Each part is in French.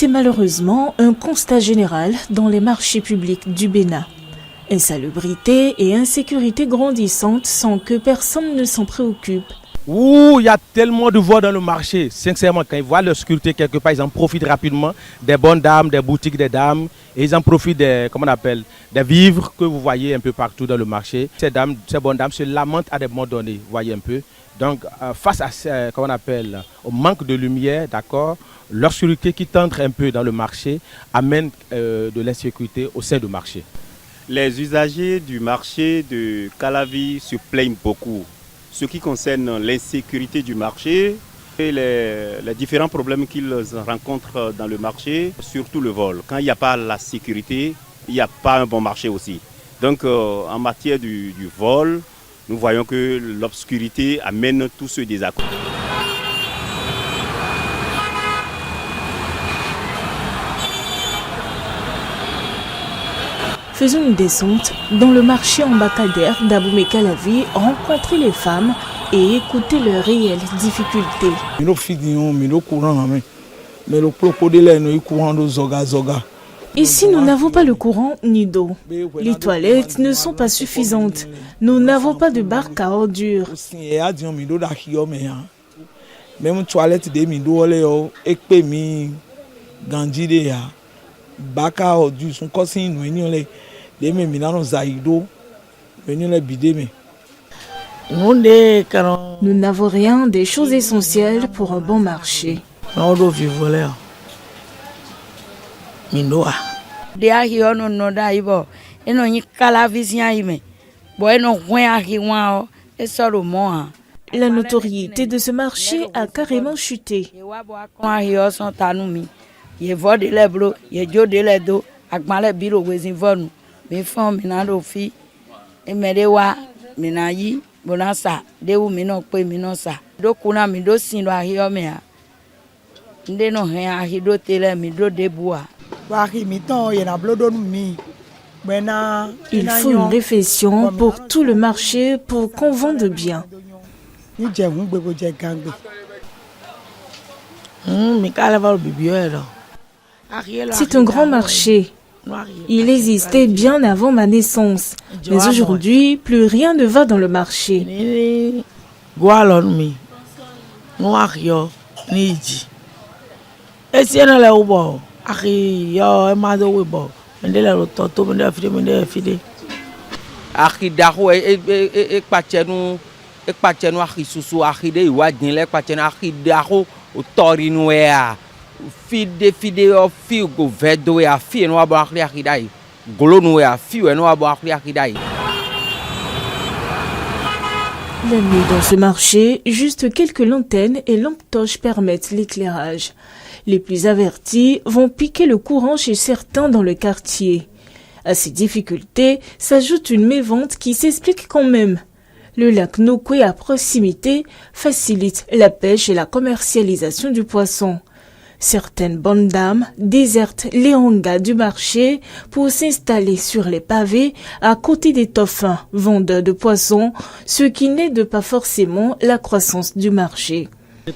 C'est malheureusement un constat général dans les marchés publics du Bénin. Insalubrité et insécurité grandissantes sans que personne ne s'en préoccupe. Ouh, il y a tellement de voix dans le marché. Sincèrement, quand ils voient leur sécurité quelque part, ils en profitent rapidement des bonnes dames, des boutiques des dames. Et ils en profitent des, comment on appelle, des vivres que vous voyez un peu partout dans le marché. Ces dames, ces bonnes dames se lamentent à des moments donnés, vous voyez un peu. Donc, face à comment on appelle, au manque de lumière, d'accord, leur sécurité qui tendre un peu dans le marché amène de l'insécurité au sein du marché. Les usagers du marché de Calavi se plaignent beaucoup. Ce qui concerne l'insécurité du marché et les différents problèmes qu'ils rencontrent dans le marché, surtout le vol. Quand il n'y a pas la sécurité, il n'y a pas un bon marché aussi. Donc en matière du vol, nous voyons que l'obscurité amène tout ce désaccord. Faisons une descente dans le marché embarcadère d'Abomey-Calavi, rencontrer les femmes et écouter leurs réelles difficultés. Ici, nous n'avons pas le courant ni d'eau. Les toilettes ne sont pas suffisantes. Nous n'avons pas de barque à ordures. Nous n'avons rien des choses essentielles pour un bon marché. La notoriété de ce marché a carrément chuté. Il faut une réflexion pour tout le marché pour qu'on vende bien. C'est un grand marché. Il existait bien avant ma naissance. Mais aujourd'hui, plus rien ne va dans le marché. La nuit dans ce marché, juste quelques lanternes et lampes torches permettent l'éclairage. Les plus avertis vont piquer le courant chez certains dans le quartier. À ces difficultés s'ajoute une mévente qui s'explique quand même. Le lac Nokwe à proximité facilite la pêche et la commercialisation du poisson. Certaines bonnes dames désertent les hangas du marché pour s'installer sur les pavés à côté des toffins, vendeurs de poissons, ce qui n'aide pas forcément la croissance du marché. Les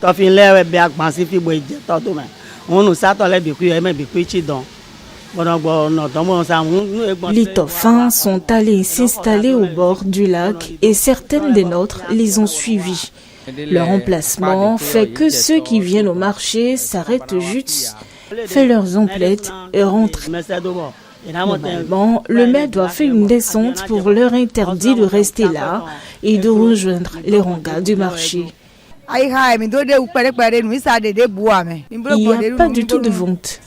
toffins sont allés s'installer au bord du lac et certaines des nôtres les ont suivis. Leur emplacement fait que ceux qui viennent au marché s'arrêtent juste, font leurs emplettes et rentrent. Normalement, le maire doit faire une descente pour leur interdire de rester là et de rejoindre les rangas du marché. Il n'y a pas du tout de vente.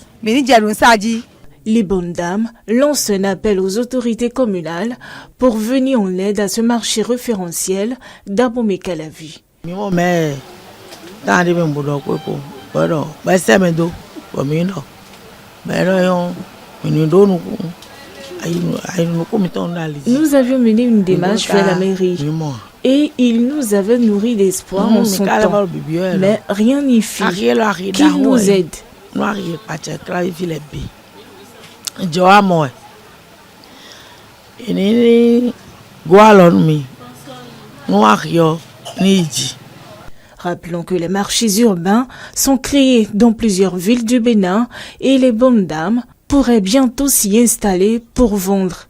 Les bonnes dames lancent un appel aux autorités communales pour venir en aide à ce marché référentiel d'Abomey-Calavi. Nous avions mené une démarche vers la mairie et ils nous avaient nourri d'espoir en son temps, mais rien n'y fit. Qu'ils nous aident. Rappelons que les marchés urbains sont créés dans plusieurs villes du Bénin et les bonnes dames pourraient bientôt s'y installer pour vendre.